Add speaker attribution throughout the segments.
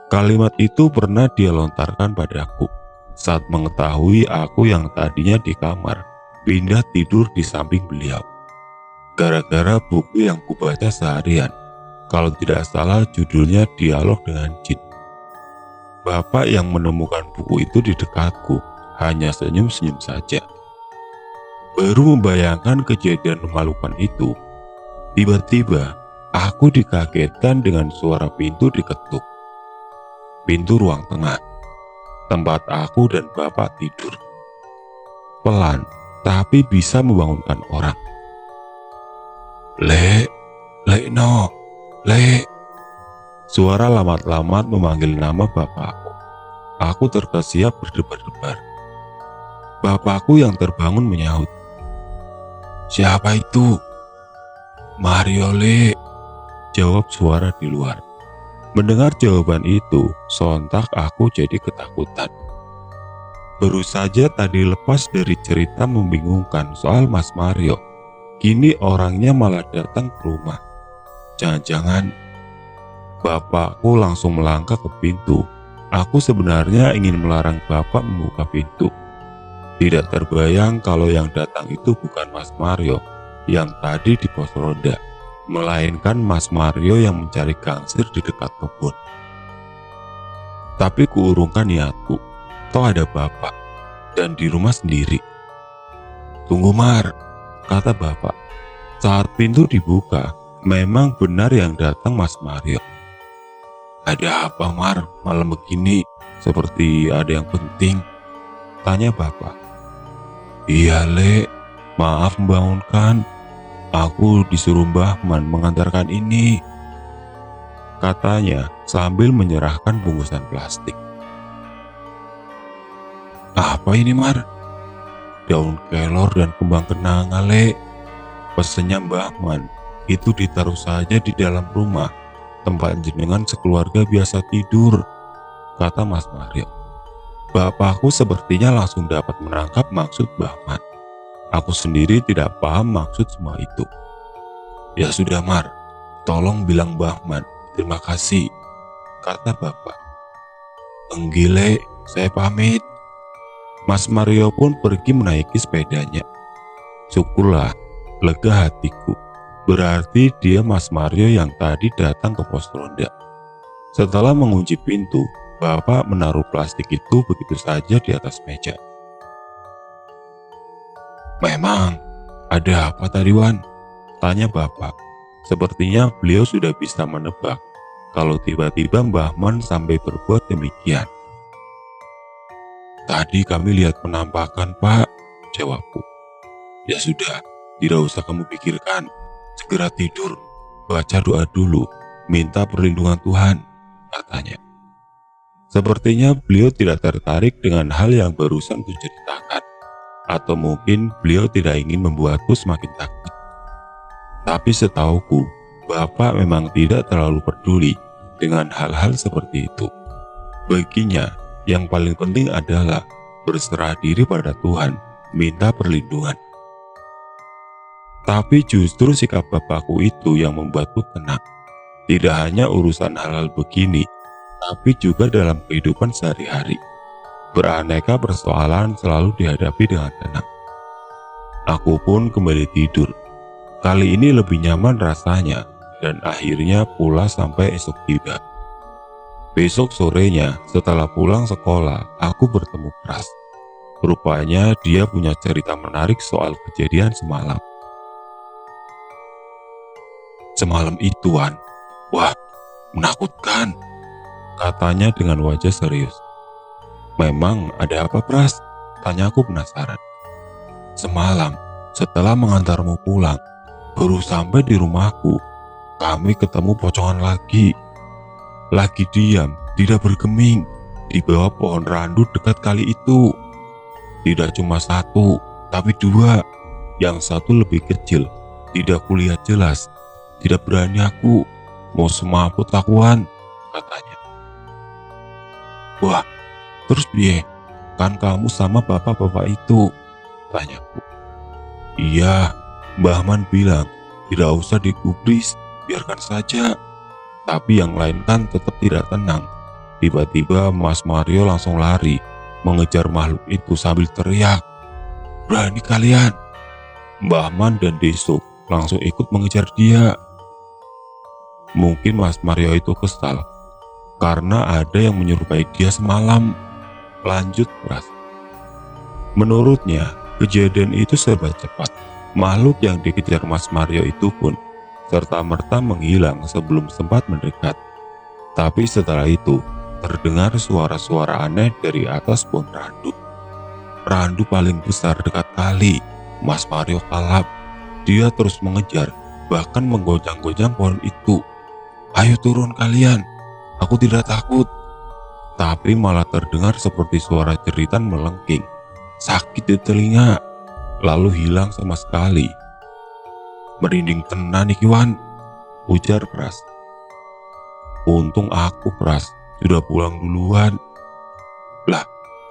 Speaker 1: Kalimat itu pernah dia lontarkan padaku saat mengetahui aku yang tadinya di kamar pindah tidur di samping beliau. Gara-gara buku yang kubaca seharian, kalau tidak salah judulnya Dialog dengan Jin. Bapak yang menemukan buku itu di dekatku hanya senyum-senyum saja. Baru membayangkan kejadian memalukan itu, tiba-tiba aku dikagetkan dengan suara pintu diketuk. Pintu ruang tengah, tempat aku dan bapak tidur. Pelan, tapi bisa membangunkan orang. "Lek, Lek no, Lek." Suara lamat-lamat memanggil nama bapakku. Aku terkesiap berdebar-debar. Bapakku yang terbangun menyahut, "Siapa itu?" "Mario, Lek," jawab suara di luar. Mendengar jawaban itu, sontak aku jadi ketakutan. Baru saja tadi lepas dari cerita membingungkan soal Mas Mario, kini orangnya malah datang ke rumah. Jangan-jangan bapakku langsung melangkah ke pintu. Aku sebenarnya ingin melarang bapak membuka pintu. Tidak terbayang kalau yang datang itu bukan Mas Mario yang tadi di pos ronda, melainkan Mas Mario yang mencari gangsir di dekat kebun. Tapi kuurungkan niatku, toh ada bapak dan di rumah sendiri. "Tunggu Mar," kata bapak. Saat pintu dibuka, memang benar yang datang Mas Mario. "Ada apa Mar, malam begini? Seperti ada yang penting?" tanya bapak. "Iya Lek, maaf membangunkan. Aku disuruh Mbah Man mengantarkan ini," katanya sambil menyerahkan bungkusan plastik. "Apa ini Mar?" "Daun kelor dan kembang kenanga Lek. Pesennya Mbah Man, itu ditaruh saja di dalam rumah, tempat jenengan sekeluarga biasa tidur," kata Mas Mario. Bapakku sepertinya langsung dapat menangkap maksud Bahman. Aku sendiri tidak paham maksud semua itu. "Ya sudah Mar, tolong bilang Bahman, terima kasih," kata bapak. "Enggile, saya pamit." Mas Mario pun pergi menaiki sepedanya. Syukurlah, lega hatiku. Berarti dia Mas Mario yang tadi datang ke pos ronda. Setelah mengunci pintu, bapak menaruh plastik itu begitu saja di atas meja. "Memang, ada apa tadi Wan?" tanya bapak. Sepertinya beliau sudah bisa menebak kalau tiba-tiba Mbah Man sampai berbuat demikian. "Tadi kami lihat penampakan Pak," jawabku. "Ya sudah, tidak usah kamu pikirkan. Segera tidur, baca doa dulu, minta perlindungan Tuhan," katanya. Sepertinya beliau tidak tertarik dengan hal yang barusan kuceritakan, atau mungkin beliau tidak ingin membuatku semakin takut. Tapi setauku, bapak memang tidak terlalu peduli dengan hal-hal seperti itu. Baginya, yang paling penting adalah berserah diri pada Tuhan, minta perlindungan. Tapi justru sikap bapakku itu yang membuatku tenang. Tidak hanya urusan hal-hal begini, tapi juga dalam kehidupan sehari-hari. Beraneka persoalan selalu dihadapi dengan tenang. Aku pun kembali tidur. Kali ini lebih nyaman rasanya, dan akhirnya pula sampai esok tiba. Besok sorenya, setelah pulang sekolah, aku bertemu Pras. Rupanya dia punya cerita menarik soal kejadian semalam. "Semalam itu Wan, wah menakutkan," katanya dengan wajah serius. "Memang ada apa Pras?" tanyaku penasaran. "Semalam setelah mengantarmu pulang, baru sampai di rumahku, kami ketemu pocongan lagi diam, tidak bergeming, di bawah pohon randu dekat kali itu. Tidak cuma satu, tapi dua. Yang satu lebih kecil, tidak kulihat jelas. Tidak berani aku, mau semaput akuan," katanya. "Wah, terus piye? Kan kamu sama bapak-bapak itu?" tanyaku. "Iya, Mbah Man bilang tidak usah digubris, biarkan saja. Tapi yang lain kan tetap tidak tenang. Tiba-tiba Mas Mario langsung lari mengejar makhluk itu sambil teriak, "Berani kalian!" Mbah Man dan Desuk langsung ikut mengejar dia. Mungkin Mas Mario itu kesal karena ada yang menyerupai dia semalam. Lanjut Pras. Menurutnya, kejadian itu serba cepat. Makhluk yang dikejar Mas Mario itu pun serta-merta menghilang sebelum sempat mendekat. Tapi setelah itu, terdengar suara-suara aneh dari atas pohon randu. Randu paling besar dekat kali. Mas Mario kalap. Dia terus mengejar, bahkan menggoncang-goncang pohon itu. "Ayo turun kalian, aku tidak takut." Tapi malah terdengar seperti suara jeritan melengking. Sakit di telinga, lalu hilang sama sekali. "Merinding tenan iki Wan," ujar Pras. "Untung aku Pras, sudah pulang duluan." "Lah,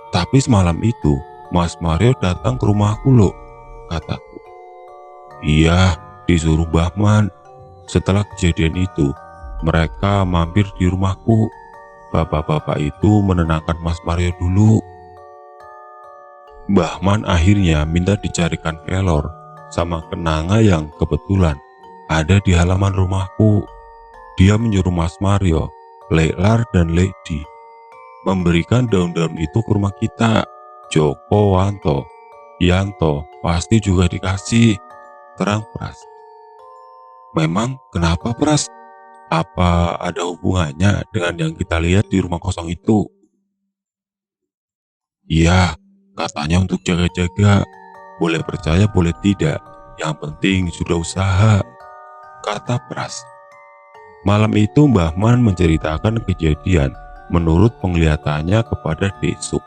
Speaker 1: tapi semalam itu Mas Mario datang ke rumahku loh," kataku. "Iya, disuruh Mbah Man. Setelah kejadian itu, mereka mampir di rumahku. Bapak-bapak itu menenangkan Mas Mario dulu. Mbah Man akhirnya minta dicarikan kelor sama kenanga yang kebetulan ada di halaman rumahku. Dia menyuruh Mas Mario, Leklar dan Lady memberikan daun-daun itu ke rumah kita. Joko, Wanto, Yanto pasti juga dikasih," terang Pras. "Memang kenapa Pras? Apa ada hubungannya dengan yang kita lihat di rumah kosong itu?" "Iya, katanya untuk jaga-jaga. Boleh percaya boleh tidak, yang penting sudah usaha," kata Pras. Malam itu Mbah Man menceritakan kejadian menurut penglihatannya kepada Desuk,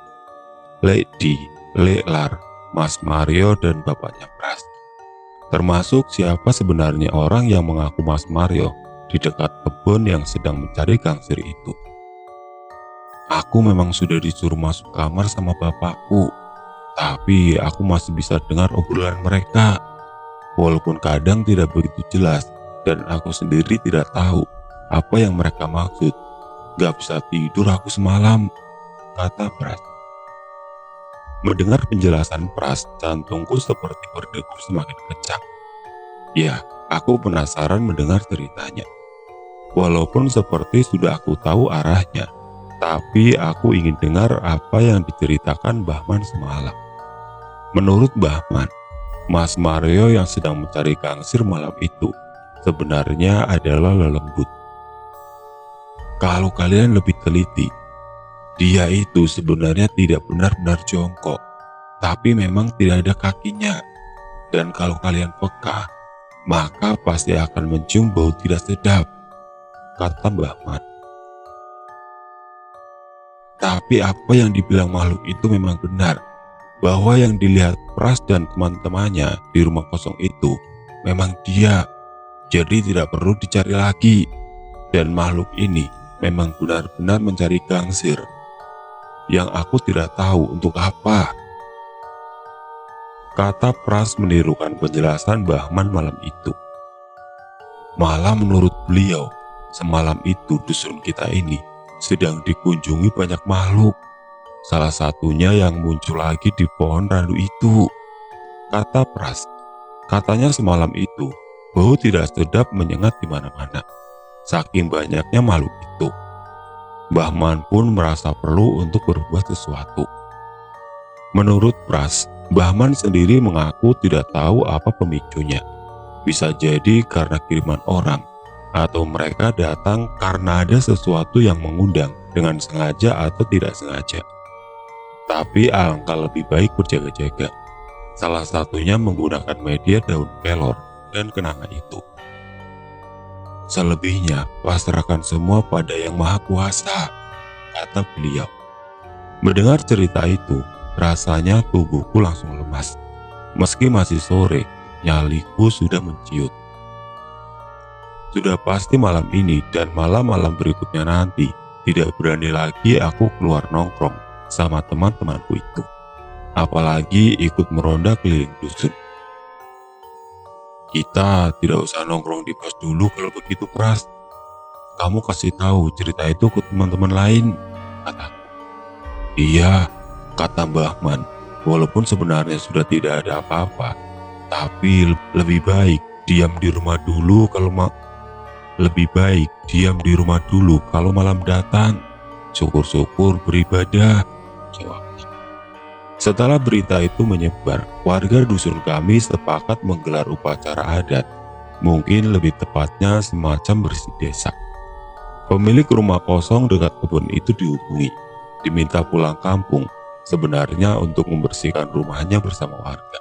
Speaker 1: Lady, Leklar, Mas Mario dan bapaknya Pras. Termasuk siapa sebenarnya orang yang mengaku Mas Mario di dekat kebun yang sedang mencari gangsir itu. "Aku memang sudah disuruh masuk kamar sama bapakku, tapi aku masih bisa dengar obrolan mereka. Walaupun kadang tidak begitu jelas dan aku sendiri tidak tahu apa yang mereka maksud. Gak bisa tidur aku semalam," kata Pras. Mendengar penjelasan Pras, jantungku seperti berdegup semakin kencang. Ya, aku penasaran mendengar ceritanya. Walaupun seperti sudah aku tahu arahnya, tapi aku ingin dengar apa yang diceritakan Mbah Man semalam. Menurut Mbah Man, Mas Mario yang sedang mencari gangsir malam itu sebenarnya adalah lelembut. Kalau kalian lebih teliti, dia itu sebenarnya tidak benar-benar jongkok, tapi memang tidak ada kakinya. Dan kalau kalian peka, maka pasti akan mencium bau tidak sedap, kata Mbah Man. Tapi apa yang dibilang makhluk itu memang benar, bahwa yang dilihat Pras dan teman-temannya di rumah kosong itu memang dia. Jadi tidak perlu dicari lagi. Dan makhluk ini memang benar-benar mencari gangsir yang aku tidak tahu untuk apa, kata Pras menirukan penjelasan Mbah Man malam itu. Malah menurut beliau, semalam itu dusun kita ini sedang dikunjungi banyak makhluk. Salah satunya yang muncul lagi di pohon randu itu, kata Pras. Katanya semalam itu bau tidak sedap menyengat di mana-mana, saking banyaknya makhluk itu. Mbah Man pun merasa perlu untuk berbuat sesuatu. Menurut Pras, Mbah Man sendiri mengaku tidak tahu apa pemicunya. Bisa jadi karena kiriman orang, atau mereka datang karena ada sesuatu yang mengundang dengan sengaja atau tidak sengaja. Tapi alangkah lebih baik berjaga-jaga. Salah satunya menggunakan media daun kelor dan kenanga itu. Selebihnya, pasrahkan semua pada Yang Maha Kuasa, kata beliau. Mendengar cerita itu, rasanya tubuhku langsung lemas. Meski masih sore, nyaliku sudah menciut. Sudah pasti malam ini dan malam-malam berikutnya nanti, tidak berani lagi aku keluar nongkrong sama teman-temanku itu. Apalagi ikut meronda keliling dusun. Kita tidak usah nongkrong di pos dulu kalau begitu Pras. Kamu kasih tahu cerita itu ke teman-teman lain, kataku. Iya, kata Mbah Man, walaupun sebenarnya sudah tidak ada apa-apa, tapi lebih baik diam di rumah dulu kalau malam datang. Syukur-syukur beribadah, jawabnya. Setelah berita itu menyebar, warga dusun kami sepakat menggelar upacara adat, mungkin lebih tepatnya semacam bersih desa. Pemilik rumah kosong dekat kebun itu dihubungi, diminta pulang kampung, sebenarnya untuk membersihkan rumahnya bersama warga.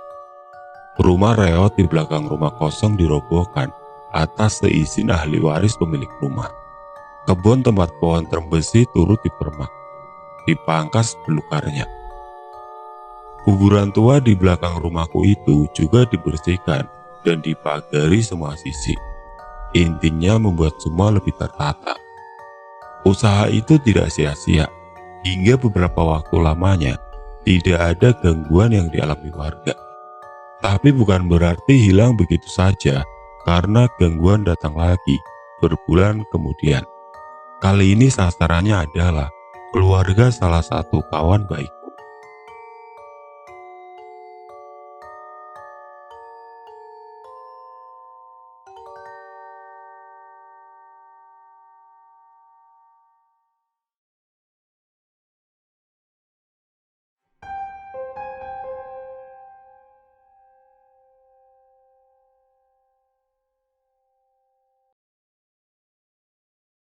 Speaker 1: Rumah reot di belakang rumah kosong dirobohkan atas seizin ahli waris pemilik rumah. Kebun tempat pohon terembesi turut dipermak, dipangkas belukarnya. Kuburan tua di belakang rumahku itu juga dibersihkan dan dipagari semua sisi. Intinya membuat semua lebih tertata. Usaha itu tidak sia-sia. Hingga beberapa waktu lamanya, tidak ada gangguan yang dialami warga. Tapi bukan berarti hilang begitu saja, karena gangguan datang lagi berbulan kemudian. Kali ini sasarannya adalah keluarga salah satu kawan baik.